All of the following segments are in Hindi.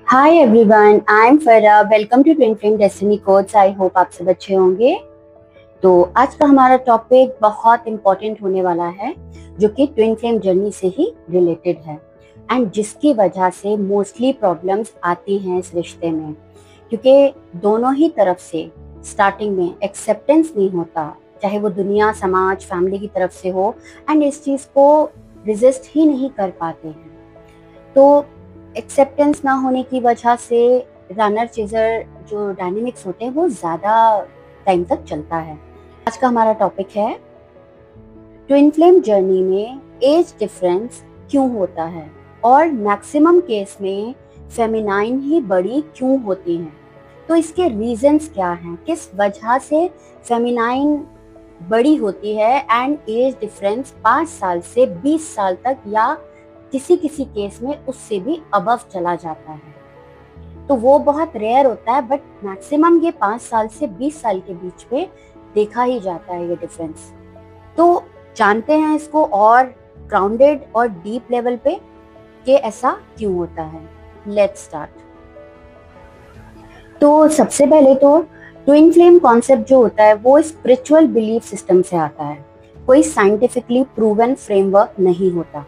Hi everyone, I am Farah. Welcome to twin flame destiny codes. I hope आप सब अच्छे होंगे। तो आज का हमारा टॉपिक बहुत इम्पोर्टेंट होने वाला है, जो कि ट्विन फ्लेम जर्नी से ही रिलेटेड है एंड जिसकी वजह से मोस्टली प्रॉब्लम्स आती हैं इस रिश्ते में, क्योंकि दोनों ही तरफ से स्टार्टिंग में एक्सेप्टेंस नहीं होता, चाहे वो दुनिया, समाज, फैमिली की तरफ से हो, एंड इस चीज़ को रिजिस्ट ही नहीं कर पाते हैं। तो एक्सेप्टेंस ना होने की वजह से रनर चेजर जो डायनेमिक्स होते हैं वो ज़्यादा टाइम तक चलता है। आज का हमारा टॉपिक है ट्विन फ्लेम जर्नी में एज डिफरेंस क्यों होता है और मैक्सिमम केस में फेमिनाइन ही बड़ी क्यों होती हैं। तो इसके रीजंस क्या हैं, किस वजह से फेमिनाइन बड़ी होती है एंड एज डिफरेंस 5 साल से 20 साल तक या किसी किसी केस में उससे भी अबव चला जाता है। तो वो बहुत रेयर होता है, बट मैक्सिमम ये 5 साल से 20 साल के बीच में देखा ही जाता है ये डिफरेंस। तो जानते हैं इसको और ग्राउंडेड और डीप लेवल पे कि ऐसा क्यों होता है। Let's start. तो सबसे पहले तो ट्विन फ्लेम कॉन्सेप्ट जो होता है वो स्पिरिचुअल बिलीफ सिस्टम से आता है। कोई साइंटिफिकली प्रूवन फ्रेमवर्क नहीं होता,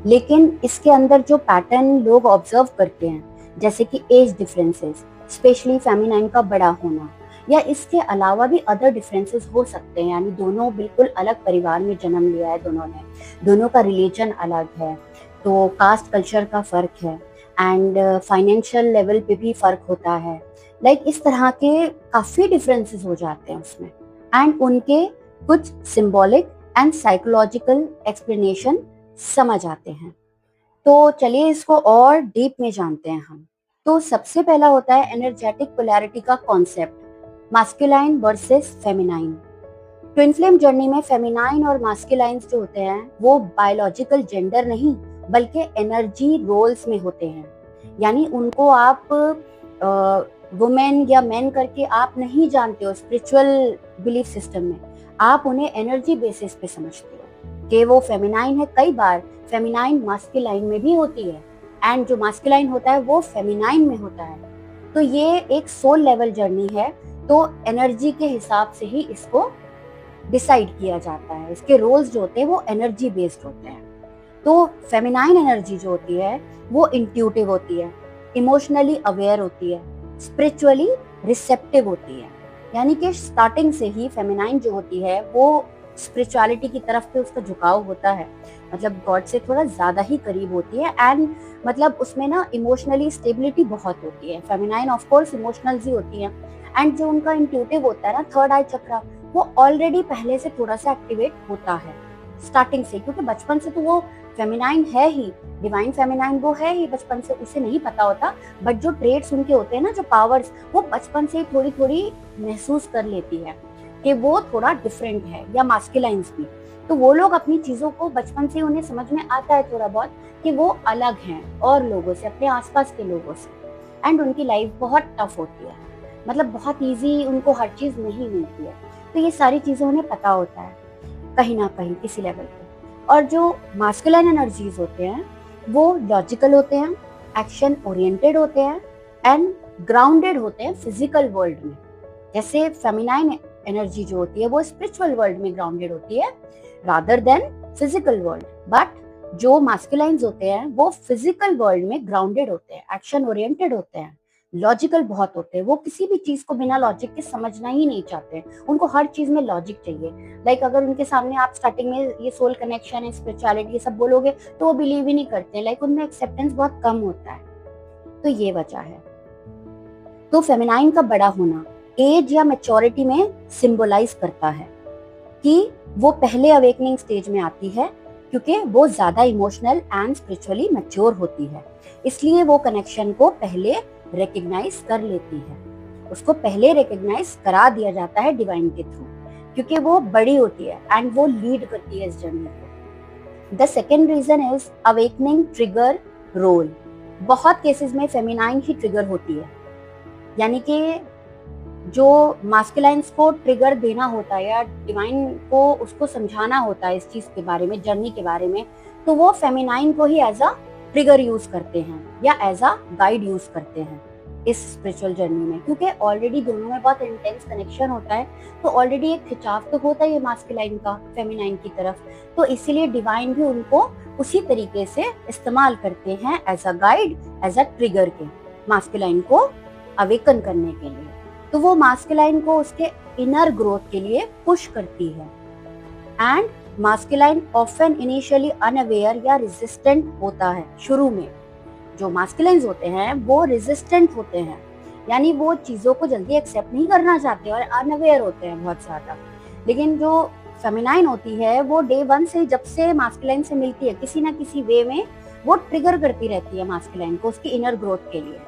लेकिन इसके अंदर जो पैटर्न लोग ऑब्जर्व करते हैं, जैसे कि एज डिफरेंसेस, स्पेशली फेमिनाइन का बड़ा होना, या इसके अलावा भी अदर डिफरेंसेस हो सकते हैं, यानी दोनों बिल्कुल अलग परिवार में जन्म लिया है दोनों ने, दोनों का रिलीजन अलग है, तो कास्ट कल्चर का फर्क है, एंड फाइनेंशियल लेवल पे भी फर्क होता है। इस तरह के काफी डिफरेंसेस हो जाते हैं उसमें, एंड उनके कुछ सिंबॉलिक एंड साइकोलॉजिकल एक्सप्लेनेशन समझ आते हैं। तो चलिए इसको और डीप में जानते हैं हम। तो सबसे पहला होता है एनर्जेटिक पोलैरिटी का concept, masculine versus feminine. Twin flame journey में फेमिनाइन और मास्कुलाइन जो होते हैं वो बायोलॉजिकल जेंडर नहीं बल्कि एनर्जी रोल्स में होते हैं, यानी उनको आप वुमेन या मैन करके आप नहीं जानते हो। स्पिरिचुअल बिलीफ सिस्टम में आप उन्हें एनर्जी बेसिस पे समझते हो कि वो फेमिनाइन है। कई बार फेमिनाइन मास्कुलाइन में भी होती है, एंड जो मास्कुलाइन होता है वो फेमिनाइन में होता है। तो ये एक सोल लेवल जर्नी है, तो एनर्जी के हिसाब से ही इसको डिसाइड किया जाता है। इसके रोल्स जो होते हैं वो एनर्जी बेस्ड होते हैं। तो फेमिनाइन एनर्जी जो होती है वो इंट्यूटिव होती है, इमोशनली अवेयर होती है, स्पिरिचुअली रिसेप्टिव होती है। यानी कि स्टार्टिंग से ही फेमिनाइन जो होती है वो स्पिरिचुअलिटी की तरफ पे उसका झुकाव होता है, मतलब गॉड से थोड़ा ज्यादा ही करीब होती है, एंड मतलब उसमें ना इमोशनली स्टेबिलिटी बहुत होती है। फेमिनाइन ऑफ कोर्स इमोशनल ही होती है, एंड जो उनका इंट्यूटिव होता है ना, थर्ड आई चक्रा, वो ऑलरेडी पहले से थोड़ा सा एक्टिवेट होता है स्टार्टिंग से, क्योंकि बचपन से तो वो फेमिनाइन है ही, डिवाइन फेमिनाइन वो है ही बचपन से, उसे नहीं पता होता, बट जो ट्रेड्स उनके होते हैं ना, जो पावर्स, वो बचपन से ही थोड़ी थोड़ी महसूस कर लेती है कि वो थोड़ा डिफरेंट है, या मास्कुलाइन्स भी। तो वो लोग अपनी चीजों को बचपन से उन्हें समझ में आता है थोड़ा बहुत कि वो अलग हैं और लोगों से, अपने आसपास के लोगों से, एंड उनकी लाइफ बहुत टफ होती है, मतलब बहुत इजी, उनको हर चीज नहीं मिलती है। तो ये सारी चीजें उन्हें पता होता है कहीं ना कहीं किसी लेवल पे। और जो मास्कुलाइन एनर्जीज होते हैं वो लॉजिकल होते हैं, एक्शन ओरिएंटेड होते हैं, एंड ग्राउंडेड होते हैं फिजिकल वर्ल्ड में। जैसे फेमिनाइन एनर्जी जो होती है वो स्पिरिचुअल वर्ल्ड में ग्राउंडेड होती है rather than physical world, but जो मास्कुलाइन्स होते हैं वो फिजिकल वर्ल्ड में ग्राउंडेड होते हैं, एक्शन ओरिएंटेड होते हैं, लॉजिकल बहुत होते हैं। वो किसी भी चीज को बिना लॉजिक के समझना ही नहीं चाहते, उनको हर चीज में लॉजिक चाहिए। अगर उनके सामने आप स्टार्टिंग में ये सोल कनेक्शन है, स्पिरिचुअलिटी, ये सब बोलोगे तो वो बिलीव ही नहीं करते, उनमें एक्सेप्टेंस बहुत कम होता है। तो ये वजह है। तो फेमिनाइन का बड़ा होना एज या मैच्योरिटी में सिंबलाइज करता है कि वो पहले अवेकनिंग स्टेज में आती है, क्योंकि वो ज्यादा इमोशनल एंड स्पिरिचुअली मैच्योर होती है, इसलिए वो कनेक्शन को पहले रिकग्नाइज कर लेती है, उसको पहले रिकग्नाइज करा दिया जाता है डिवाइन के थ्रू, क्योंकि वो बड़ी होती है एंड वो लीड करती है इस जर्नी को। The second reason is awakening trigger role. बहुत केसेस में फेमिनाइन ही ट्रिगर होती है, यानी कि जो मास्कुलाइन्स को ट्रिगर देना होता है या डिवाइन को उसको समझाना होता है इस चीज के बारे में, जर्नी के बारे में, तो वो फेमिनाइन को ही एज अ ट्रिगर यूज करते हैं या एज अ गाइड यूज करते हैं इस स्पिरिचुअल जर्नी में, क्योंकि ऑलरेडी दोनों में बहुत इंटेंस कनेक्शन होता है, तो ऑलरेडी एक खिंचाव तो होता ही है मास्कुलाइन का फेमिनाइन की तरफ, तो इसीलिए डिवाइन भी उनको उसी तरीके से इस्तेमाल करते हैं as a guide, as a trigger के मास्कुलाइन को अवेकन करने के लिए। तो वो मास्कुलाइन को उसके इनर ग्रोथ के लिए पुश करती है। And masculine often initially unaware या रेजिस्टेंट होता है। शुरू में जो मास्कुलाइन्स होते हैं वो रेजिस्टेंट होते हैं, यानी वो चीजों को जल्दी एक्सेप्ट नहीं करना चाहते और अनअवेयर होते हैं बहुत ज्यादा। लेकिन जो फेमिनाइन होती है वो डे वन से, जब से मास्कुलाइन से मिलती है, किसी ना किसी वे में वो ट्रिगर करती रहती है मास्कुलाइन को उसकी इनर ग्रोथ के लिए।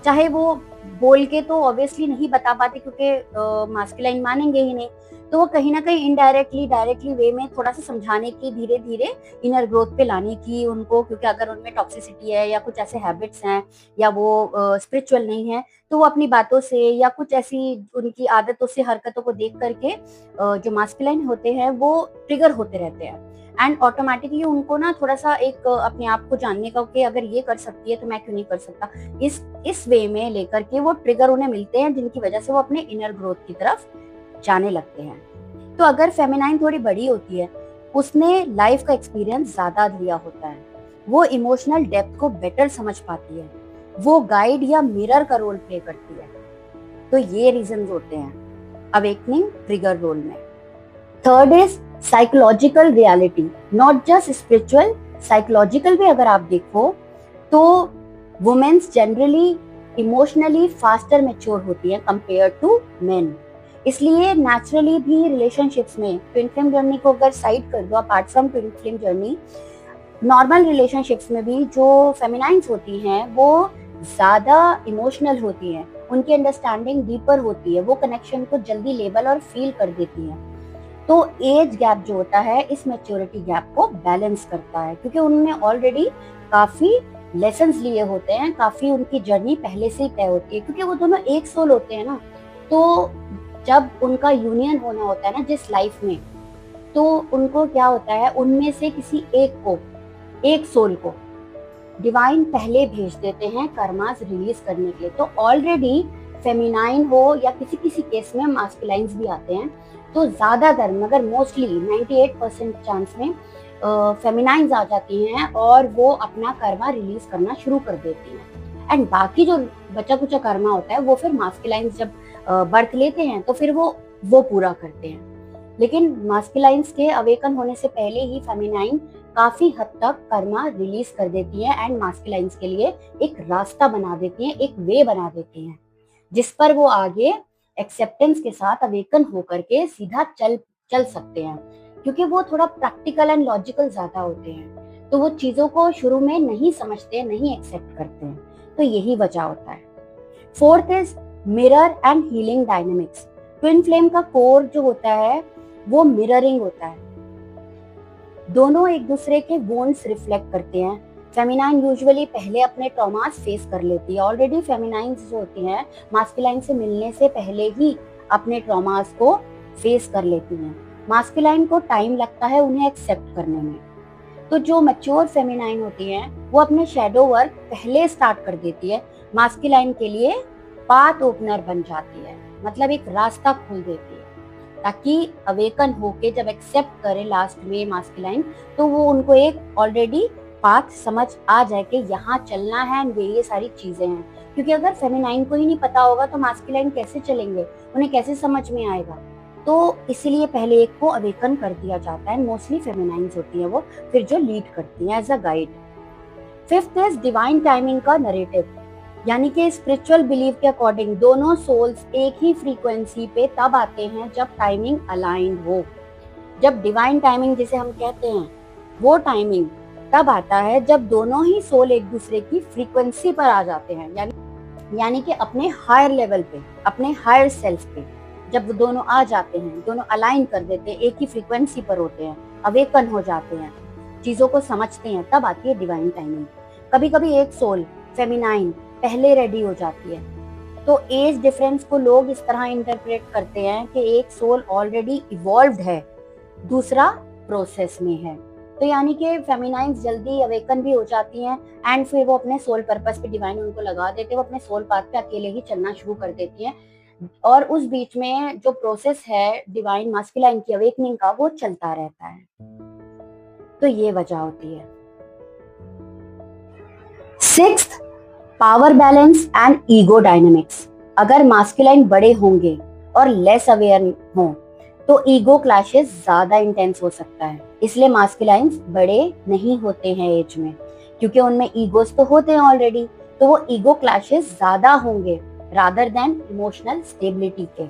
चाहे वो बोल के तो ऑब्वियसली नहीं बता पाती, क्योंकि मास्कुलाइन मानेंगे ही नहीं, तो वो कहीं ना कहीं इनडायरेक्टली डायरेक्टली वे में थोड़ा सा समझाने की, धीरे धीरे इनर ग्रोथ पे लाने की उनको, क्योंकि अगर उनमें टॉक्सिसिटी है या कुछ ऐसे हैबिट्स हैं या वो स्पिरिचुअल नहीं है, तो वो अपनी बातों से या कुछ ऐसी उनकी आदतों से, हरकतों को देख करके जो मास्कुलाइन होते हैं वो ट्रिगर होते रहते हैं। एंड ऑटोमेटिकली उनको ना थोड़ा सा एक अपने आप को जानने का कि अगर ये कर सकती है तो मैं क्यों नहीं कर सकता, इस वे में लेकर के वो ट्रिगर उन्हें मिलते हैं, जिनकी वजह से वो अपने इनर ग्रोथ की तरफ जाने लगते हैं। तो अगर फेमिनाइन थोड़ी बड़ी होती है, उसने लाइफ का एक्सपीरियंस ज्यादा लिया होता है, वो इमोशनल डेप्थ को बेटर समझ पाती है, वो गाइड या मिरर का रोल प्ले करती है। तो ये रीजंस होते हैं अवेकनिंग ट्रिगर रोल में। Third is psychological reality, not just spiritual, psychological भी अगर आप देखो तो womens generally emotionally faster mature होती है कंपेयर टू मेन। इसलिए नेचुरली भी रिलेशनशिप्स में, ट्विन फ्लेम जर्नी को अगर साइड कर दो, apart from twin flame journey, normal relationships में भी जो फेमिनाइन्स होती हैं वो ज्यादा इमोशनल होती हैं, उनकी अंडरस्टैंडिंग डीपर होती है, वो कनेक्शन को जल्दी लेबल और फील कर देती है। तो एज गैप जो होता है इस मैच्योरिटी गैप को बैलेंस करता है, क्योंकि उन्होंने ऑलरेडी काफी लेसन्स लिए होते हैं, काफी उनकी जर्नी पहले से ही तय होती है, क्योंकि वो दोनों एक सोल होते हैं ना। तो जब उनका यूनियन होना होता है ना जिस लाइफ में, तो उनको क्या होता है, उनमें से किसी एक को, एक सोल को डिवाइन पहले भेज देते हैं कर्मास रिलीज करने के लिए। तो ऑलरेडी फेमिनाइन हो या किसी किसी केस में मास्कुलाइन्स भी आते हैं, तो ज्यादातर मगर मोस्टली 98% चांस में फेमिनाइन्स आ जाती हैं और वो अपना कर्मा रिलीज करना शुरू कर देती हैं। एंड बाकी जो बचा कुचा कर्मा होता है वो फिर मास्कुलाइन्स जब बर्थ लेते हैं तो फिर वो पूरा करते हैं। लेकिन मास्कुलाइन्स के अवेकन होने से पहले ही फेमिनाइन काफी हद तक कर्मा रिलीज कर देती है एंड मास्कुलाइन्स के लिए एक रास्ता बना देती हैं, एक वे बना देती हैं, जिस पर वो आगे एक्सेप्टेंस के साथ अवेकन होकर के सीधा चल सकते हैं, क्योंकि वो थोड़ा प्रैक्टिकल एंड लॉजिकल ज्यादा होते हैं, तो वो चीजों को शुरू में नहीं समझते, नहीं एक्सेप्ट करते हैं, तो यही वजह होता है। Fourth is mirror and healing dynamics. Twin flame का कोर जो होता है वो मिररिंग होता है, दोनों एक दूसरे के वोन्स रिफ्लेक्ट करते हैं। फेमिनाइन यूजुअली पहले अपने ट्रॉमास फेस कर लेती है, ऑलरेडी फेमिनाइन्स जो होती हैं मास्कुलाइन से मिलने से पहले ही अपने ट्रॉमास को फेस कर लेती हैं। मास्कुलाइन को टाइम लगता है उन्हें एक्सेप्ट करने में, तो जो मैच्योर फेमिनाइन होती हैं वो अपने शैडो वर्क पहले स्टार्ट कर देती है, मास्कुलाइन के लिए पाथ ओपनर बन जाती है, मतलब एक रास्ता खोल देती है, ताकि अवेकन होके जब एक्सेप्ट करे लास्ट में मास्कुलाइन, तो वो उनको एक ऑलरेडी पाथ समझ आ जाए कि यहाँ चलना है एंड ये सारी चीजें हैं। क्योंकि अगर फेमिनाइन को ही नहीं पता होगा तो मास्कुलाइन कैसे चलेंगे, उन्हें कैसे समझ में आएगा। तो इसीलिए पहले एक को अवेकन कर दिया जाता है, मोस्टली फेमिनाइन्स होती है वो, फिर जो लीड करती है as a guide. Fifth is divine timing का नरेटिव, यानी कि स्पिरिचुअल बिलीफ के अकॉर्डिंग दोनों सोल्स एक ही फ्रीक्वेंसी पे तब आते हैं जब टाइमिंग अलाइंड हो। जब डिवाइन टाइमिंग जिसे हम कहते हैं, वो टाइमिंग तब आता है जब दोनों ही सोल एक दूसरे की फ्रीक्वेंसी पर आ जाते हैं, यानी कि अपने हायर लेवल पे, अपने हायर सेल्फ पे जब वो दोनों आ जाते हैं, दोनों अलाइन कर देते हैं, एक ही फ्रीक्वेंसी पर होते हैं, अवेकन हो जाते हैं, चीजों को समझते हैं, तब आती है डिवाइन टाइमिंग। कभी कभी एक सोल फेमिनाइन पहले रेडी हो जाती है, तो एज डिफरेंस को लोग इस तरह इंटरप्रेट करते हैं कि एक सोल ऑलरेडी इवॉल्व्ड है, दूसरा प्रोसेस में है। तो यानी कि फेमिनाइन्स जल्दी अवेकन भी हो जाती हैं एंड फिर वो अपने सोल पर्पस पे डिवाइन उनको लगा देते हैं, वो अपने सोल पाथ पे अकेले ही चलना शुरू कर देती हैं और उस बीच में जो प्रोसेस है डिवाइन मास्कुलाइन की अवेकनिंग का वो चलता रहता है। तो ये वजह होती है। Sixth, power balance and ego dynamics. अगर मास्कुलाइन बड़े होंगे और लेस अवेयर हो तो ईगो क्लैशेस ज्यादा इंटेंस हो सकता है। इसलिए मास्कुलाइन्स बड़े नहीं होते हैं एज में, क्योंकि उनमें ईगोस तो होते हैं ऑलरेडी, तो वो ईगो क्लैशेस ज्यादा होंगे रादर देन इमोशनल स्टेबिलिटी के।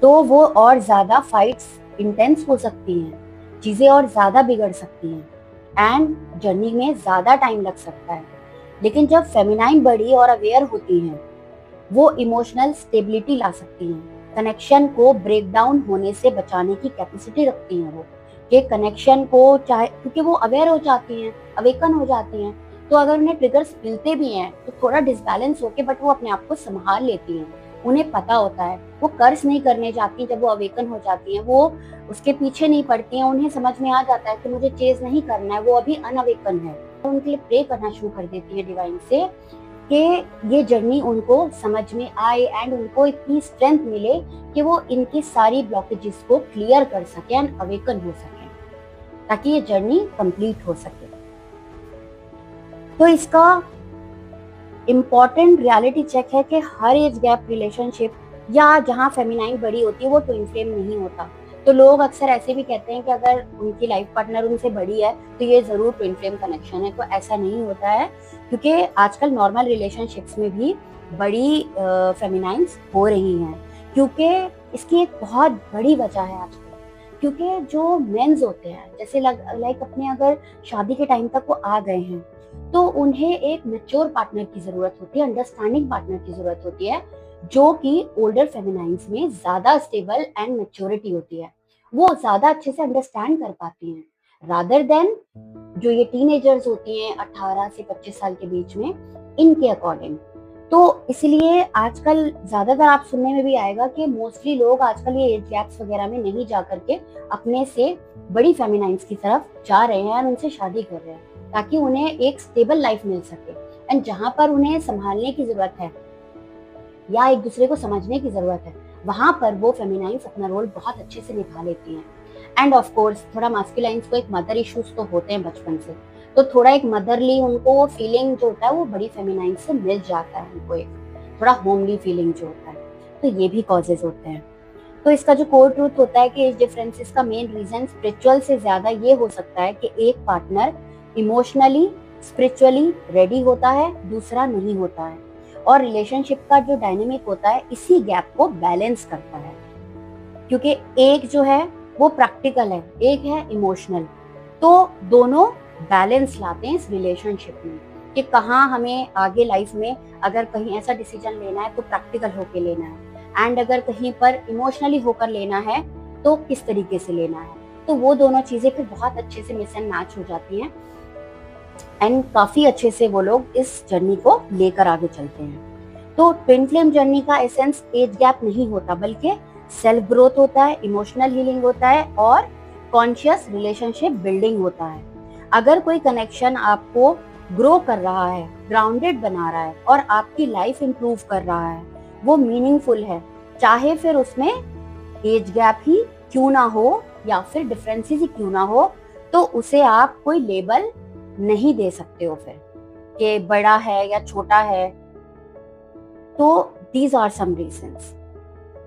तो वो और ज्यादा फाइट्स इंटेंस हो सकती हैं, चीजें और ज्यादा बिगड़ सकती हैं एंड जर्नी में ज्यादा टाइम लग सकता है। लेकिन जब फेमिनाइन बड़ी और अवेयर होती हैं, वो इमोशनल स्टेबिलिटी ला सकती हैं, कनेक्शन को ब्रेक डाउन होने से बचाने की कैपेसिटी रखती हैं वो, कि कनेक्शन को चाहे, क्योंकि वो अवेयर हो जाती हैं, अवेकन हो जाती हैं, तो अगर उन्हें ट्रिगर्स मिलते भी हैं तो थोड़ा डिसबैलेंस होके बट वो अपने आप को संभाल लेती हैं। उन्हें पता होता है, वो कर्स नहीं करने जाती जब वो अवेकन हो जाती हैं, वो उसके पीछे नहीं पड़ती हैं। उन्हें समझ में आ जाता है कि मुझे चेज नहीं करना है, वो अभी अनअवेकन है। तो उनके लिए प्रे करना शुरू कर देती है डिवाइन से कि ये जर्नी उनको समझ में आए एंड उनको इतनी स्ट्रेंथ मिले कि वो इनकी सारी ब्लॉकेजेस को क्लियर कर सके एंड अवेकन हो सके, ताकि ये जर्नी कंप्लीट हो सके। तो इसका इम्पॉर्टेंट रियलिटी चेक है कि हर एज गैप रिलेशनशिप या जहाँ फेमिनाइन बड़ी होती है वो ट्विन फ्लेम नहीं होता। तो लोग अक्सर ऐसे भी कहते हैं कि अगर उनकी लाइफ पार्टनर उनसे बड़ी है तो ये जरूर ट्विन फ्लेम कनेक्शन है, तो ऐसा नहीं होता है, क्योंकि आजकल नॉर्मल रिलेशनशिप्स में भी बड़ी फेमिनाइन्स हो रही हैं। क्योंकि इसकी एक बहुत बड़ी वजह है आजकल, क्योंकि जो मेंस होते हैं जैसे लाइक अपने अगर शादी के टाइम तक वो आ गए हैं तो उन्हें एक मैच्योर पार्टनर की जरूरत होती है, अंडरस्टैंडिंग पार्टनर की जरूरत होती है, जो कि ओल्डर फेमिनाइन्स में ज्यादा स्टेबल एंड मैच्योरिटी होती है, वो ज्यादा अच्छे से अंडरस्टैंड कर पाती हैं रादर देन जो ये टीनेजर्स होती हैं 18 से 25 साल के बीच में, इनके अकॉर्डिंग। तो इसलिए आजकल ज्यादातर आप सुनने में भी आएगा कि मोस्टली लोग आजकल ये एज गैप्स वगैरह में नहीं जा करके अपने से बड़ी फेमिनाइन्स की तरफ जा रहे हैं और उनसे शादी कर रहे हैं, ताकि उन्हें एक स्टेबल लाइफ मिल सके। एंड जहां पर उन्हें संभालने की जरूरत है या एक दूसरे को समझने की जरूरत है, वहां पर वो फेमिनाइन्स अपना रोल बहुत अच्छे से निभा लेती हैं। एंड ऑफ कोर्स थोड़ा मास्कुलाइन्स को एक मदर इश्यूज तो होते हैं बचपन से, तो थोड़ा एक मदरली उनको फीलिंग जो होता है वो बड़ी फेमिनाइन्स से मिल जाता है, उनको एक थोड़ा होमली फीलिंग जो होता है, तो ये भी कॉजेज होते हैं। तो इसका जो कोर ट्रूथ होता है कि एज डिफरेंसेस का मेन रीजन स्पिरिचुअल से ज्यादा ये हो सकता है कि एक पार्टनर इमोशनली स्पिरिचुअली रेडी होता है, दूसरा नहीं होता है, और रिलेशनशिप का जो डायनेमिक होता है इसी गैप को बैलेंस करता है। क्योंकि एक जो है वो प्रैक्टिकल है, एक है इमोशनल, तो दोनों बैलेंस लाते हैं इस रिलेशनशिप में कि कहाँ हमें आगे लाइफ में अगर कहीं ऐसा डिसीजन लेना है तो प्रैक्टिकल होके लेना है, एंड अगर कहीं पर इमोशनली होकर लेना है तो किस तरीके से लेना है। तो वो दोनों चीजें फिर बहुत अच्छे से मिस एंड मैच हो जाती हैं एंड काफी अच्छे से वो लोग इस जर्नी को लेकर आगे चलते हैं। तो ट्विन फ्लेम जर्नी का एसेंस एज गैप नहीं होता, बल्कि सेल्फ ग्रोथ होता है, इमोशनल हीलिंग होता है और कॉन्शियस रिलेशनशिप बिल्डिंग होता है। अगर कोई कनेक्शन आपको ग्रो कर रहा है, ग्राउंडेड बना रहा है और आपकी लाइफ इंप्रूव कर रहा है, वो मीनिंगफुल है, चाहे फिर उसमें एज गैप ही क्यों ना हो या फिर डिफरेंसेस ही क्यों ना हो, तो उसे आप कोई लेबल नहीं दे सकते हो फिर कि बड़ा है या छोटा है। तो दीज आर सम रीजंस।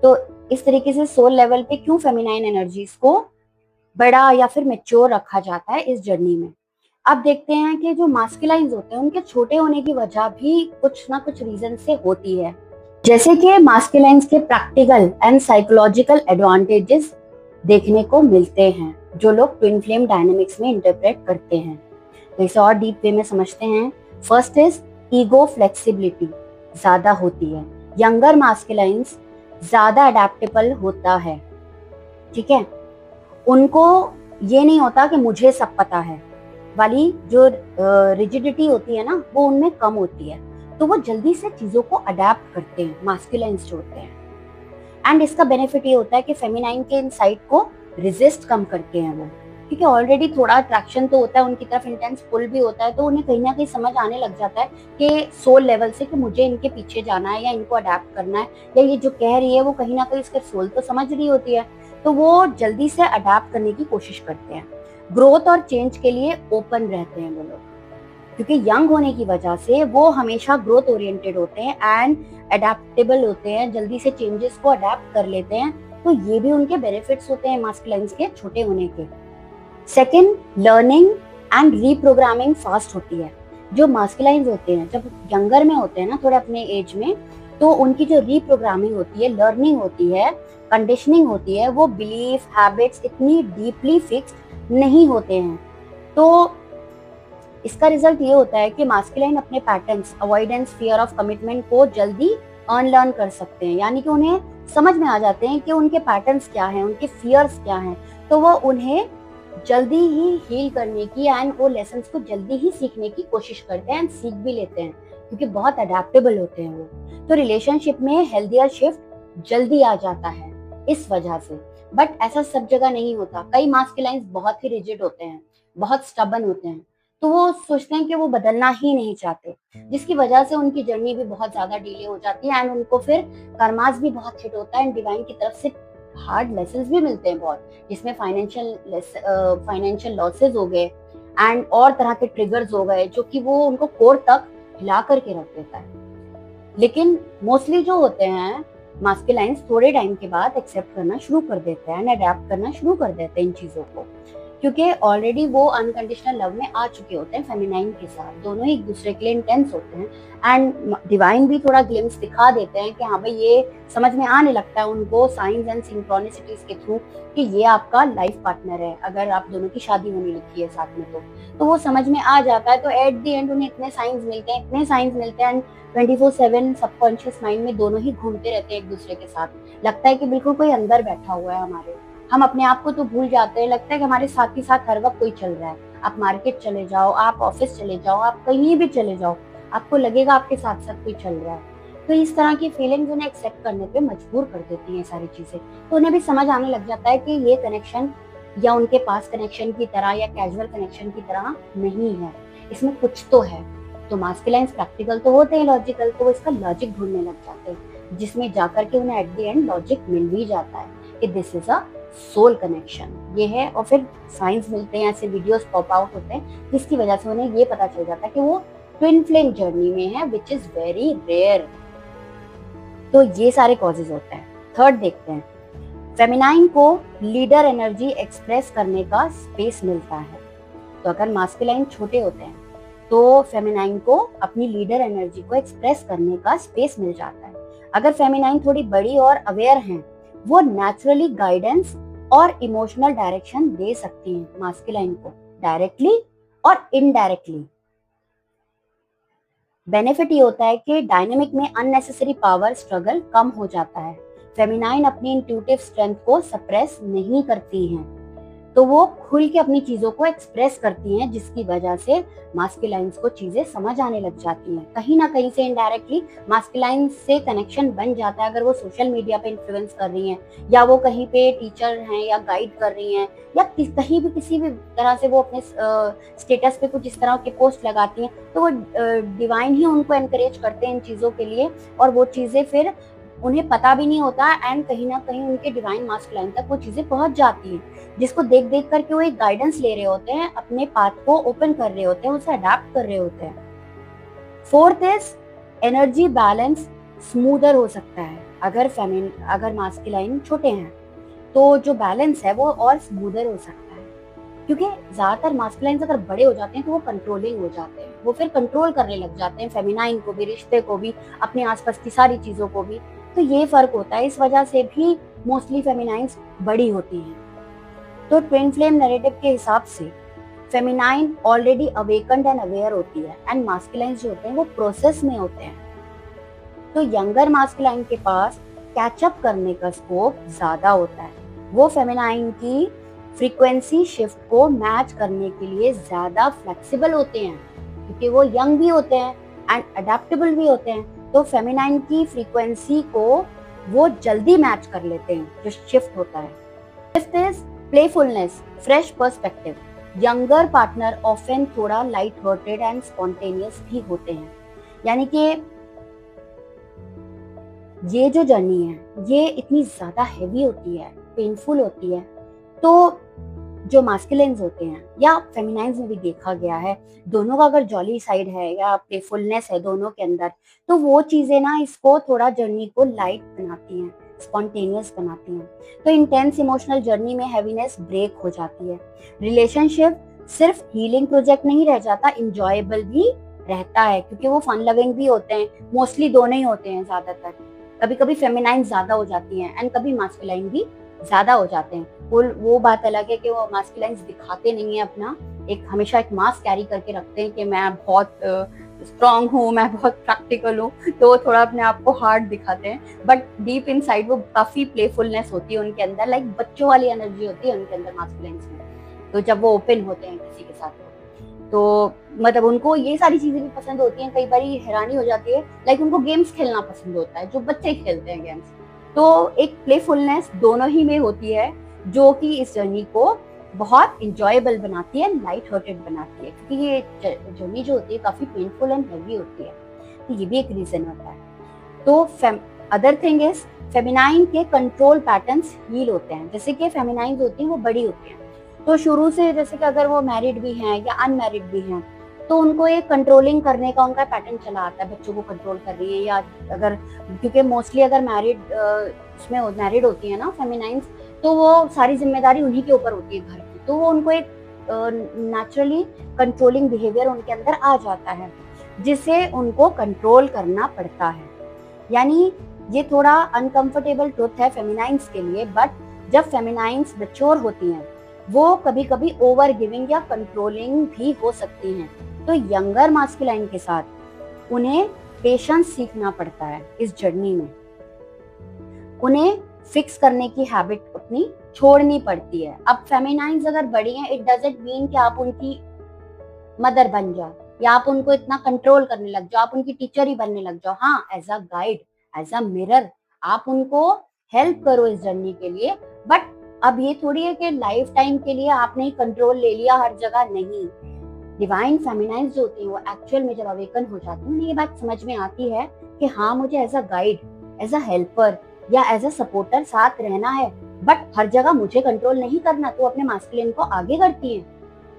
तो इस तरीके से सोल लेवल पे क्यों फेमिनाइन एनर्जीज को बड़ा या फिर मैच्योर रखा जाता है इस जर्नी में। अब देखते हैं कि जो मास्कुलाइन्स होते हैं उनके छोटे होने की वजह भी कुछ ना कुछ रीजन से होती है, जैसे कि मास्कुलाइन्स के प्रैक्टिकल एंड साइकोलॉजिकल एडवांटेजेस देखने को मिलते हैं जो लोग ट्विन फ्लेम डायनेमिक्स में इंटरप्रेट करते हैं। तो इसे और डीप वे में समझते हैं। फर्स्ट इज ईगो फ्लेक्सिबिलिटी ज्यादा होती है, यंगर मास्कुलाइन्स ज्यादा अडेप्टेबल होता है, ठीक है, उनको ये नहीं होता कि मुझे सब पता है वाली जो रिजिडिटी होती है ना, वो उनमें कम होती है, तो वो जल्दी से चीजों को अडेप्ट करते हैं मास्कुलाइन्स जो होते हैं। एंड इसका बेनिफिट ये होता है कि फेमिनाइन के इनसाइट को रेजिस्ट कम करते हैं वो, क्योंकि ऑलरेडी थोड़ा अट्रैक्शन तो होता है उनकी तरफ, इंटेंस पुल भी होता है, तो उन्हें कहीं ना कहीं समझ आने लग जाता है कि सोल लेवल से कि मुझे इनके पीछे जाना है या इनको अडेप्ट करना है, या ये जो कह रही है वो कहीं ना कहीं इसके सोल तो समझ रही होती है, तो वो जल्दी से अडेप्ट करने की कोशिश करते हैं। ग्रोथ और चेंज के लिए ओपन रहते हैं वो लोग, क्योंकि यंग होने की वजह से वो हमेशा ग्रोथ ओरिएंटेड होते हैं एंड अडेप्टेबल होते हैं, जल्दी से चेंजेस को अडेप्ट कर लेते हैं। तो ये भी उनके बेनिफिट्स होते हैं मास्कुलाइन्स के छोटे होने के। Second, learning and reprogramming fast होती है। जो मास्कुलाइन्स होते हैं जब यंगर में होते हैं ना, थोड़े अपने एज में, तो उनकी जो रीप्रोग्रामिंग होती है, लर्निंग होती है, कंडीशनिंग होती है, वो बिलीफ हैबिट्स इतनी डीपली फिक्स्ड नहीं होते हैं। तो इसका रिजल्ट ये होता है कि मास्कुलाइन अपने patterns, avoidance, fear of commitment को जल्दी अनलर्न कर सकते हैं, यानी कि उन्हें समझ में आ जाते हैं कि उनके पैटर्न्स क्या हैं, उनके फियर्स क्या हैं, तो वो उन्हें जल्दी ही हील करने की एंड वो लेसन्स को जल्दी ही सीखने की कोशिश करते हैं एंड सीख भी लेते हैं, क्योंकि बहुत अडेप्टेबल होते हैं वो। तो रिलेशनशिप में हेल्थियर शिफ्ट जल्दी आ जाता है इस वजह से। बट ऐसा सब जगह नहीं होता, कई मास्कुलाइन्स बहुत ही रिजिड होते हैं, बहुत स्टबन होते हैं, तो वो सोचते हैं कि वो बदलना ही नहीं चाहते, जिसकी वजह से उनकी जर्नी भी बहुत ज्यादा डिले हो जाती है एंड उनको फिर कर्मास भी बहुत हिट होता है एंड डिवाइन की तरफ से हार्ड लेसन्स भी मिलते हैं बहुत, जिसमें फाइनेंशियल लॉसेस हो गए एंड और तरह के ट्रिगर्स हो गए, जो कि वो उनको कोर तक हिला करके रख देता है। लेकिन मोस्टली जो होते हैं मास्कुलाइन्स थोड़े टाइम के बाद एक्सेप्ट करना शुरू कर देते हैं, अडेप्ट करना शुरू कर देते हैं इन चीजों को, क्योंकि ऑलरेडी वो अनकंडीशनल लव में आ चुके होते हैं फेमिनाइन के साथ, दोनों ही एक दूसरे के लिए इंटेंस होते हैं एंड डिवाइन भी थोड़ा ग्लिम्स दिखा देते हैं कि हाँ भाई, ये समझ में आने लगता है उनको साइंस एंड सिंक्रोनिसिटीज के थ्रू कि ये आपका लाइफ पार्टनर है, अगर आप दोनों की शादी होने लिखी है साथ में तो वो समझ में आ जाता है। तो एट द एंड उन्हें इतने साइंस मिलते हैं, इतने साइंस मिलते हैं एंड 24/7 सबकॉन्शियस माइंड में दोनों ही घूमते रहते हैं एक दूसरे के साथ, लगता है कि बिल्कुल कोई अंदर बैठा हुआ है हमारे, हम अपने आप को तो भूल जाते हैं, लगता है कि हमारे साथ ही साथ हर वक्त कोई चल रहा है। आप मार्केट चले जाओ, आप ऑफिस चले जाओ, आप कहीं भी चले जाओ, आपको लगेगा आपके साथ साथ कोई चल रहा है। तो इस तरह की फीलिंग्स उन्हें एक्सेप्ट करने पे मजबूर कर देती हैं सारी चीजें, तो उन्हें भी समझ आने लग जाता है कि ये कनेक्शन या उनके पास कनेक्शन की तरह या कैजुअल कनेक्शन की तरह नहीं है, इसमें कुछ तो है। तो मास्कुलाइन्स प्रैक्टिकल तो होते हैं, लॉजिकल, तो वो इसका लॉजिक ढूंढने लग जाते हैं, जिसमें जाकर के उन्हें एट द एंड लॉजिक मिल भी जाता है कि this is a soul connection, ये है। और फिर साइंस मिलते हैं, ऐसे वीडियोस पॉप आउट होते हैं, जिसकी वजह से उन्हें ये पता चल जाता है कि वो ट्विन फ्लेम जर्नी में है, विच इज वेरी रेयर। तो ये सारे कॉजेज होते हैं। थर्ड देखते हैं, फेमिनाइन को लीडर एनर्जी एक्सप्रेस करने का स्पेस मिलता है। तो अगर मास्कुलाइन छोटे होते हैं तो फेमिनाइन को अपनी लीडर एनर्जी को एक्सप्रेस करने का स्पेस मिल जाता है। अगर फेमिनाइन थोड़ी बड़ी और अवेयर हैं, वो नेचुरली गाइडेंस और इमोशनल डायरेक्शन दे सकती हैं मास्कुलाइन को, डायरेक्टली और इनडायरेक्टली। बेनिफिट ये होता है कि डायनेमिक में अननेसेसरी पावर स्ट्रगल कम हो जाता है। फेमिनाइन अपनी इंट्यूटिव स्ट्रेंथ को सप्रेस नहीं करती हैं, तो वो खुल के अपनी चीजों को एक्सप्रेस करती हैं, जिसकी वजह से मास्कुलाइन्स को चीजें समझ आने लग जाती हैं। कहीं ना कहीं से इनडायरेक्टली मास्कुलाइन्स से कनेक्शन बन जाता है, अगर वो सोशल मीडिया पे इन्फ्लुएंस कर रही हैं, या वो कहीं पे टीचर हैं या गाइड कर रही हैं, या कहीं भी किसी भी तरह से वो अपने स्टेटस पे कुछ इस तरह के पोस्ट लगाती हैं, तो वो डिवाइन ही उनको एनकरेज करते हैं इन चीजों के लिए, और वो चीजें फिर उन्हें पता भी नहीं होता एंड कहीं ना कहीं उनके डिवाइन मास्कुलाइन तक वो चीजें पहुंच जाती हैं, जिसको देख देख करके वो एक गाइडेंस ले रहे होते हैं, अपने पाथ को ओपन कर रहे होते हैं, उसे अडेप्ट कर रहे होते हैं। Fourth is energy balance smoother हो सकता है। अगर मास्कुलाइन छोटे हैं तो जो बैलेंस है वो और स्मूदर हो सकता है, क्योंकि ज्यादातर मास्कुलाइन्स अगर बड़े हो जाते हैं तो वो कंट्रोलिंग हो जाते हैं, वो फिर कंट्रोल करने लग जाते हैं फेमिनाइन को भी, रिश्ते को भी, अपने आसपास की सारी चीजों को भी। तो ये फर्क होता है, इस वजह से भी मोस्टली फेमिनाइन्स बड़ी होती हैं। तो ट्विन फ्लेम नैरेटिव के हिसाब से feminine already awakened and aware होती है एंड मास्कुलाइन्स जो होते हैं वो प्रोसेस में होते हैं। तो यंगर मास्कुलाइन के पास कैचअप करने का स्कोप ज्यादा होता है, वो फेमिनाइन की फ्रीक्वेंसी शिफ्ट को मैच करने के लिए ज्यादा फ्लेक्सिबल होते हैं, क्योंकि वो यंग भी होते हैं एंड अडेप्टेबल भी होते हैं। तो फेमिनाइन की फ्रीक्वेंसी को वो जल्दी मैच कर लेते हैं जो शिफ्ट होता है। Fifth is playfulness, fresh perspective. Younger partner often थोड़ा लाइट हार्टेड एंड स्पॉन्टेनियस भी होते हैं। यानी कि ये जो जर्नी है ये इतनी ज्यादा हैवी होती है, पेनफुल होती है, तो जो मास्कुलिन्स होते हैं या फेमिनाइन्स में भी देखा गया है, दोनों का अगर जॉली साइड है या प्लेफुलनेस है दोनों के अंदर, तो वो चीजें ना इसको थोड़ा जर्नी को लाइट बनाती हैं, स्पॉन्टेनियस बनाती हैं। तो इंटेंस इमोशनल जर्नी में हैवीनेस ब्रेक हो जाती है। रिलेशनशिप सिर्फ हीलिंग प्रोजेक्ट नहीं रह जाता, इंजॉयबल भी रहता है, क्योंकि वो फन लविंग भी होते हैं। मोस्टली दोनों ही होते हैं ज्यादातर, कभी कभी फेमिनाइन ज्यादा हो जाती हैं एंड कभी मास्कुलाइन भी ज्यादा हो जाते हैं। वो बात अलग है कि वो मास्कुलाइन्स दिखाते नहीं है अपना, एक हमेशा एक मास्क कैरी करके रखते हैं कि मैं बहुत स्ट्रांग हूँ, मैं बहुत प्रैक्टिकल हूँ, तो थोड़ा अपने आप को हार्ड दिखाते हैं, बट डीप इनसाइड वो काफी प्लेफुलनेस होती है उनके अंदर, लाइक बच्चों वाली एनर्जी होती है उनके अंदर मास्कुलाइन्स में। तो जब वो ओपन होते हैं किसी के साथ तो मतलब उनको ये सारी चीजें भी पसंद होती हैं। कई बार हैरानी हो जाती है, लाइक उनको गेम्स खेलना पसंद होता है, जो बच्चे खेलते हैं गेम्स। तो एक प्लेफुलनेस दोनों ही में होती है, जो कि इस जर्नी को बहुत इंजॉयबल बनाती है, लाइट हार्टेड बनाती है, क्योंकि ये जर्नी जो होती है काफी पेनफुल एंड हैवी होती है, तो ये भी एक रीजन होता है। तो अदर थिंग इज फेमिनाइन के कंट्रोल पैटर्न्स हील होते हैं। जैसे कि फेमिनाइन होती हैं वो बड़ी होती हैं, तो शुरू से जैसे कि अगर वो मैरिड भी हैं या अनमैरिड भी हैं, तो उनको एक कंट्रोलिंग करने का उनका पैटर्न चला आता है, बच्चों को कंट्रोल कर रही है, या अगर क्योंकि मोस्टली अगर उसमें मैरिड होती है ना फेमिनाइंस, तो वो सारी जिम्मेदारी उन्हीं के ऊपर होती है घर की, तो वो उनको एक नेचुरली कंट्रोलिंग बिहेवियर उनके अंदर आ जाता है, जिसे उनको कंट्रोल करना पड़ता है। यानी ये थोड़ा अनकंफर्टेबल ट्रुथ है फेमिनाइंस के लिए, बट जब फेमिनाइंस मैच्योर होती हैं वो कभी कभी ओवर गिविंग या कंट्रोलिंग भी हो सकती हैं। तो यंगर मास्कुलाइन के साथ उन्हें पेशेंस सीखना पड़ता है इस जर्नी में, उन्हें फिक्स करने की हैबिट अपनी छोड़नी पड़ती है। अब फेमिनाइन्स अगर बड़ी हैं, इट डजंट मीन कि आप उनकी मदर बन जाओ या आप उनको इतना कंट्रोल करने लग जाओ, आप उनकी टीचर ही बनने लग जाओ। हाँ, as a guide, as a mirror आप उनको हेल्प करो इस जर्नी के लिए, बट अब ये थोड़ी है कि लाइफ टाइम के लिए आपने ही कंट्रोल ले लिया हर जगह, नहीं। डिवाइन फेमिनाइन्स जो होती हैं वो एक्चुअल में जब अवेकन हो जाती हैं, उन्हें ये बात समझ में आती है कि हाँ, मुझे as a guide, as a helper या एज अ सपोर्टर साथ रहना है, बट हर जगह मुझे कंट्रोल नहीं करना। तो अपने मास्कुलिन को आगे करती हैं।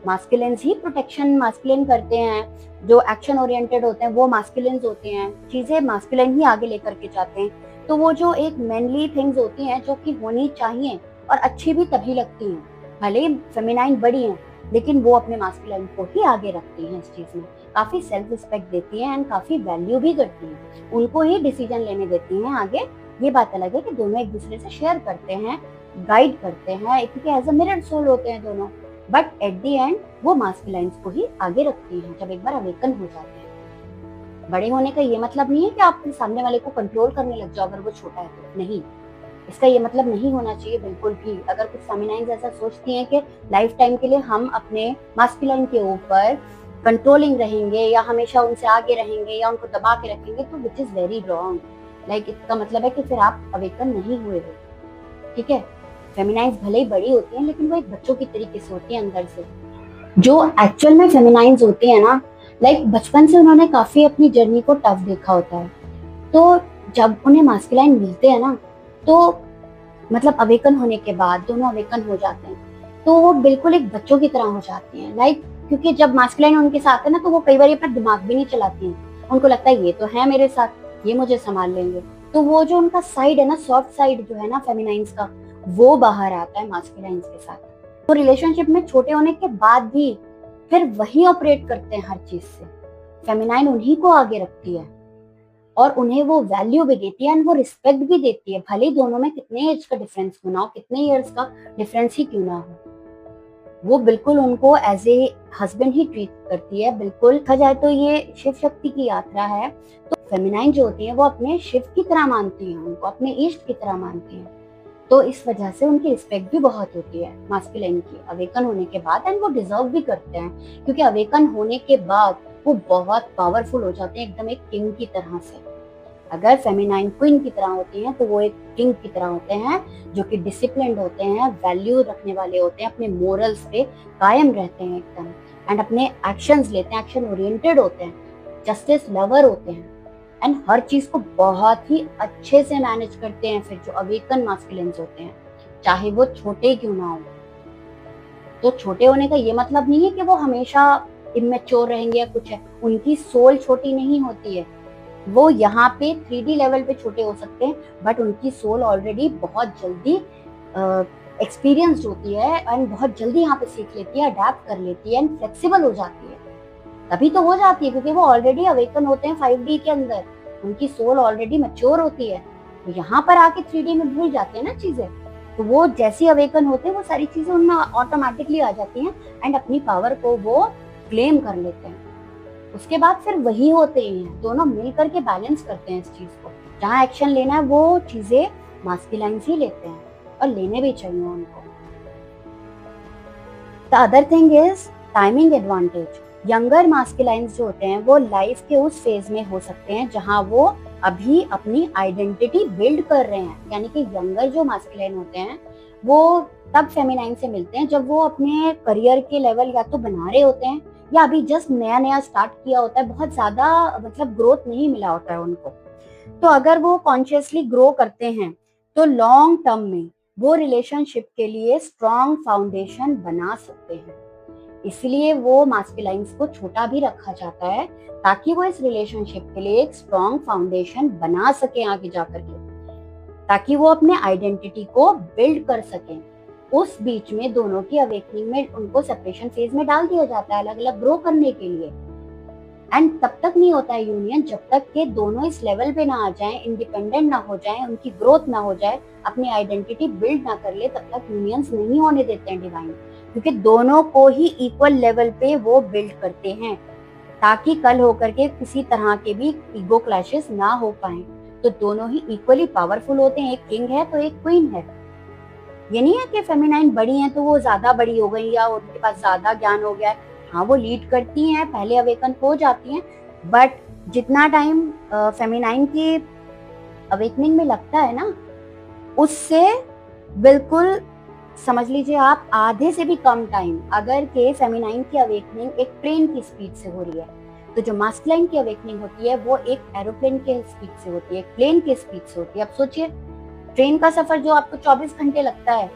मास्कुलिन्स ही प्रोटेक्शन मास्कुलिन करते हैं, जो एक्शन ओरिएंटेड होते हैं वो मास्कुलिन्स होते हैं, चीजें मास्कुलिन ही आगे लेकर के जाते हैं। तो वो जो एक मेनली थिंग्स होती हैं जो कि होनी चाहिए और अच्छी भी तभी लगती हैं, भले ही फेमिनाइन बड़ी हैं, लेकिन वो अपने मास्कुलाइन को ही आगे रखती हैं इस चीज में, काफी सेल्फ रिस्पेक्ट देती हैं एंड काफी वैल्यू भी करती हैं, उनको ही डिसीजन लेने देती हैं आगे। ये बात अलग है कि दोनों एक दूसरे से शेयर करते हैं, गाइड करते हैं, क्योंकि एज अ मिरर सोल होते हैं दोनों, बट एट द एंड वो मास्कुलाइन्स को ही आगे रखती हैं जब एक बार अवेकन हो जाते हैं। बड़े होने का ये मतलब नहीं है कि आप अपने सामने वाले को कंट्रोल करने लग जाओ अगर वो छोटा है तो, नहीं, इसका ये मतलब नहीं होना चाहिए बिल्कुल भी। अगर कुछ फेमिनाइन्स ऐसा सोचती हैं कि लाइफ टाइम के लिए हम अपने मास्कुलाइन के ऊपर कंट्रोलिंग रहेंगे या हमेशा उनसे आगे रहेंगे या उनको दबा के रखेंगे, तो which is very wrong. Like इसका मतलब है कि फिर आप अवेकन नहीं हुए हो, ठीक है। फेमिनाइन्स भले ही बड़ी होती हैं, लेकिन वो एक बच्चों की तरीके से होती है अंदर से। जो एक्चुअल में फेमिनाइन्स होती है ना, लाइक बचपन से उन्होंने काफी अपनी जर्नी को टफ देखा होता है, तो जब उन्हें मास्कुलाइन मिलते हैं ना, तो मतलब अवेकन होने के बाद दोनों अवेकन हो जाते हैं, तो वो बिल्कुल एक बच्चों की तरह हो जाती हैं। लाइक क्योंकि जब मास्कुलाइन उनके साथ है ना, तो वो कई बार अपना दिमाग भी नहीं चलाती हैं, उनको लगता है ये तो है मेरे साथ, ये मुझे संभाल लेंगे। तो वो जो उनका साइड है ना, सॉफ्ट साइड जो है ना फेमिनाइन्स का, वो बाहर आता है मास्कुलाइन्स के साथ। तो रिलेशनशिप में छोटे होने के बाद भी फिर वही ऑपरेट करते हैं हर चीज से, फेमिनाइन उन्हीं को आगे रखती है और उन्हें वो वैल्यू भी देती है एंड वो रिस्पेक्ट भी देती है, भले दोनों में कितने एज का डिफरेंस क्यों ना हो, कितने इयर्स का डिफरेंस ही क्यों ना हो, वो बिल्कुल उनको एज ए हस्बैंड ही ट्रीट करती है। बिल्कुल देखा जाए तो ये शिव शक्ति की यात्रा है, तो फेमिनाइन जो होती है वो अपने शिव की तरह मानती हैं, उनको अपने इष्ट की तरह मानती हैं, तो इस वजह से उनकी रिस्पेक्ट भी बहुत होती है मास्कुलिन की अवेकन होने के बाद, एंड वो डिजर्व भी करते हैं, क्योंकि अवेकन होने के बाद वो बहुत पावरफुल हो जाते हैं, एकदम एक किंग की तरह से। अगर फेमिनाइन क्वीन की तरह होती हैं तो वो एक किंग की तरह होते हैं, जो कि डिसिप्लिन्ड होते हैं, वैल्यू रखने वाले होते हैं, अपने मोरल्स पे कायम रहते हैं एकदम, एंड अपने एक्शंस लेते हैं, एक्शन ओरिएंटेड होते हैं, जस्टिस लवर होते हैं, एंड हर चीज को बहुत ही अच्छे से मैनेज करते हैं। फिर जो अवेकन मास्कुलिन्स होते हैं, चाहे वो छोटे क्यों ना हो। तो छोटे होने का ये मतलब नहीं है कि वो हमेशा इमेच्योर रहेंगे या कुछ है, उनकी सोल छोटी नहीं होती है। वो यहाँ पे 3D लेवल पे छोटे हो सकते हैं, बट उनकी सोल ऑलरेडी बहुत जल्दी एक्सपीरियंस्ड होती है एंड बहुत जल्दी यहाँ पे सीख लेती है, अडेप्ट कर लेती है एंड फ्लेक्सिबल हो जाती है। तभी तो हो जाती है क्योंकि वो ऑलरेडी अवेकन होते हैं 5D के अंदर, उनकी सोल ऑलरेडी मैच्योर होती है। तो यहाँ पर आके 3D में भूल जाते हैं ना चीजें, तो वो जैसी अवेकन होते हैं वो सारी चीजें उनमें ऑटोमेटिकली आ जाती हैं एंड अपनी पावर को वो क्लेम कर लेते हैं। उसके बाद फिर वही होते हैं, दोनों मिल करके बैलेंस करते हैं इस चीज को। जहाँ एक्शन लेना है वो चीजें मास्कुलाइन्स ही लेते हैं और लेने भी चाहिए उनको। The other thing is timing advantage. Younger masculines जो होते हैं वो लाइफ के उस फेज में हो सकते हैं जहाँ वो अभी अपनी आइडेंटिटी बिल्ड कर रहे हैं, यानी कि यंगर जो मास्कुलाइन होते हैं वो तब फेमिनाइन से मिलते हैं जब वो अपने करियर के लेवल या तो बना रहे होते हैं या अभी जस्ट नया नया स्टार्ट किया होता है, बहुत ज्यादा मतलब ग्रोथ नहीं मिला होता है उनको। तो अगर वो कॉन्शियसली ग्रो करते हैं तो लॉन्ग टर्म में वो रिलेशनशिप के लिए स्ट्रॉन्ग फाउंडेशन बना सकते हैं। इसलिए वो मास्कुलाइन्स को छोटा भी रखा जाता है ताकि वो इस रिलेशनशिप के लिए एक स्ट्रॉन्ग फाउंडेशन बना सके आगे जाकर के, ताकि वो अपने आइडेंटिटी को बिल्ड कर सकें। उस बीच में दोनों की अवेकनिंग में उनको सेपरेशन फेज में डाल दिया जाता है अलग अलग ग्रो करने के लिए। एंड तब तक नहीं होता है यूनियन जब तक कि दोनों इस लेवल पे ना आ जाएं, इंडिपेंडेंट ना हो जाएं, उनकी ग्रोथ ना हो जाए, अपनी आइडेंटिटी बिल्ड ना कर ले, तब तक यूनियंस नहीं होने देते हैं डिवाइन, क्योंकि दोनों को ही इक्वल लेवल पे वो बिल्ड करते हैं ताकि कल होकर के किसी तरह के भी ईगो क्लैशेस ना हो पाए। तो दोनों ही इक्वली पावरफुल होते हैं, एक किंग है तो एक क्वीन है। ये नहीं है कि फेमिनाइन बड़ी हैं तो वो ज्यादा बड़ी हो गई या उनके पास ज्यादा ज्ञान हो गया है। हाँ, वो लीड करती हैं, पहले अवेकन हो जाती हैं, बट जितना टाइम फेमिनाइन की अवेकनिंग में लगता है ना, उससे बिल्कुल समझ लीजिए आप आधे से भी कम टाइम अगर के फेमिनाइन की अवेकनिंग एक ट्रेन की स्पीड से हो रही है, तो जो मास्कुलाइन की अवेकनिंग होती है वो एक एरोप्लेन के स्पीड से होती है, एक प्लेन के स्पीड से होती है। अब सोचिए, ट्रेन का सफर जो आपको 24 घंटे लगता है,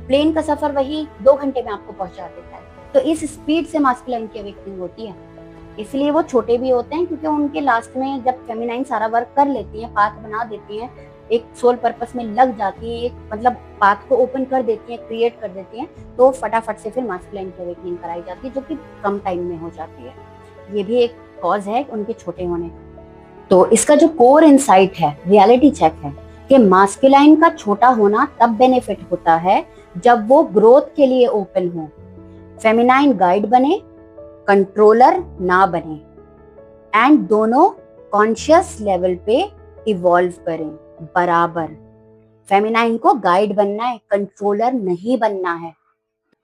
प्लेन का सफर वही 2 घंटे में आपको पहुंचा देता है। तो इस स्पीड से मास्कुलाइन की अवेकनिंग होती है। इसलिए वो छोटे भी होते हैं क्योंकि उनके लास्ट में जब फेमिनाइन सारा वर्क कर लेती है, पाथ बना देती है, एक सोल पर्पस में लग जाती है, एक मतलब पाथ को ओपन कर देती है, क्रिएट कर देती है, तो फटाफट से फिर मास्कुलाइन की अवेकनिंग कराई जाती है जो कि कम टाइम में हो जाती है। ये भी एक कॉज है उनके छोटे होने का। तो इसका जो कोर इनसाइट है, रियलिटी चेक है कि मास्कुलाइन का छोटा होना तब बेनिफिट होता है जब वो ग्रोथ के लिए ओपन हो, फेमिनाइन गाइड बने, कंट्रोलर ना बने, एंड दोनों कॉन्शियस लेवल पे इवॉल्व करें बराबर। फेमिनाइन को गाइड बनना है, कंट्रोलर नहीं बनना है।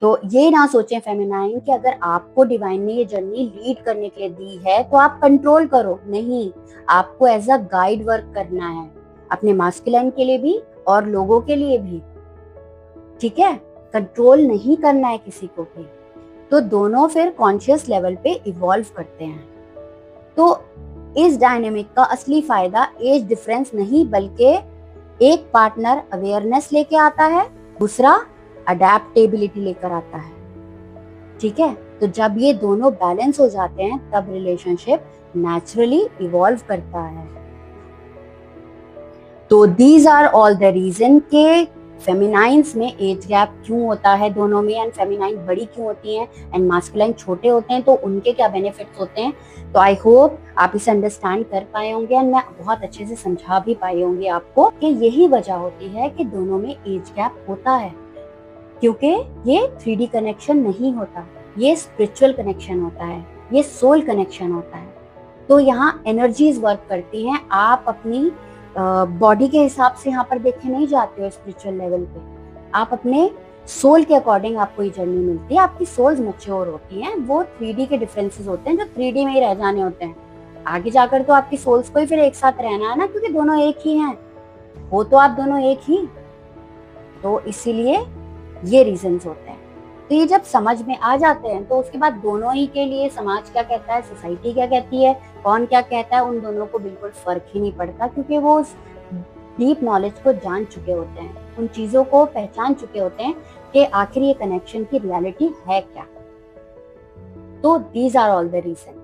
तो ये ना सोचें फेमिनाइन कि अगर आपको डिवाइन ने ये जर्नी लीड करने के लिए दी है तो आप कंट्रोल करो, नहीं, आपको एज अ गाइड वर्क करना है, अपने मास्कुलाइन के लिए भी और लोगों के लिए भी, ठीक है? कंट्रोल नहीं करना है किसी को भी। तो दोनों फिर कॉन्शियस लेवल पे इवॉल्व करते हैं। तो इस डायनेमिक का असली फायदा एज डिफरेंस नहीं, बल्कि एक पार्टनर अवेयरनेस लेके आता है, दूसरा अडेप्टेबिलिटी लेकर आता है, ठीक है? तो जब ये दोनों बैलेंस हो जाते हैं तब रिलेशनशिप नेचुरली इवॉल्व करता है। तो these are all the reason के फेमिनाइन्स में एज गैप क्यों होता है दोनों में, एंड फेमिनाइन बड़ी क्यों होती हैं एंड मास्कुलाइन छोटे होते हैं, तो उनके क्या बेनिफिट्स होते हैं। तो आई होप आप इसे अंडरस्टैंड कर पाए होंगे एंड मैं बहुत अच्छे से समझा भी पाई होंगी आपको कि यही वजह होती है कि दोनों में एज गैप होता है, क्योंकि ये 3D कनेक्शन नहीं होता, ये स्पिरिचुअल कनेक्शन होता है, ये सोल कनेक्शन होता है। तो यहाँ एनर्जीज वर्क करती हैं, आप अपनी बॉडी के हिसाब से यहाँ पर देखे नहीं जाते हो स्पिरिचुअल लेवल पे, आप अपने सोल के अकॉर्डिंग आपको ये जर्नी मिलती है। आपकी सोल्स मैच्योर होती हैं, वो 3D के डिफरेंसेस होते हैं जो 3D में ही रह जाने होते हैं, आगे जाकर तो आपकी सोल्स को ही फिर एक साथ रहना है ना, क्योंकि दोनों एक ही हैं, वो तो आप दोनों एक ही। तो इसीलिए ये रीजंस होते हैं। तो ये जब समझ में आ जाते हैं तो उसके बाद दोनों ही के लिए समाज क्या कहता है, सोसाइटी क्या कहती है, कौन क्या कहता है, उन दोनों को बिल्कुल फर्क ही नहीं पड़ता, क्योंकि वो उस डीप नॉलेज को जान चुके होते हैं, उन चीजों को पहचान चुके होते हैं कि आखिर ये कनेक्शन की रियलिटी है क्या। तो these are all the reason,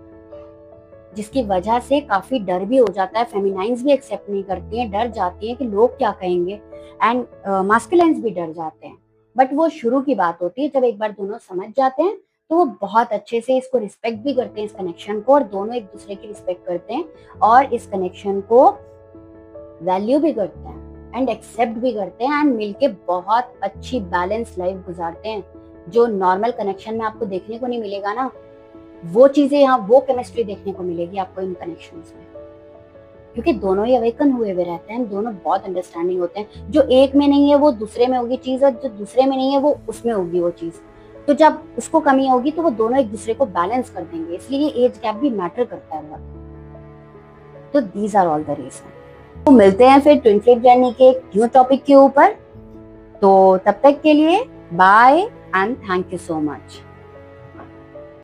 जिसकी वजह से काफी डर भी हो जाता है। फेमिनाइंस भी एक्सेप्ट नहीं करती हैं, डर जाती हैं कि लोग क्या कहेंगे, एंड मास्कुलाइंस भी डर जाते हैं। बट वो शुरू की बात होती है, जब एक बार दोनों समझ जाते हैं तो वो बहुत अच्छे से इसको रिस्पेक्ट भी करते हैं, इस कनेक्शन को, और दोनों एक दूसरे की रिस्पेक्ट करते हैं और इस कनेक्शन को वैल्यू भी करते हैं एंड एक्सेप्ट भी करते हैं, एंड मिलके बहुत अच्छी बैलेंस लाइफ गुजारते हैं, जो नॉर्मल कनेक्शन में आपको देखने को नहीं मिलेगा ना, वो चीजें यहाँ, वो केमिस्ट्री देखने को मिलेगी आपको इन कनेक्शंस में, क्योंकि दोनों ही अवेकन हुए हुए रहते हैं, दोनों बहुत अंडरस्टैंडिंग होते हैं। जो एक में नहीं है वो दूसरे में होगी चीज, और जो दूसरे में नहीं है वो उसमें होगी वो चीज। तो जब उसको कमी होगी तो वो दोनों एक दूसरे को बैलेंस कर देंगे, इसलिए एज गैप भी मैटर करता है बहुत। तो these are all the reason. तो मिलते हैं फिर ट्विन फ्लेम जर्नी के एक न्यू टॉपिक के ऊपर। तो तब तक के लिए bye and thank you so much.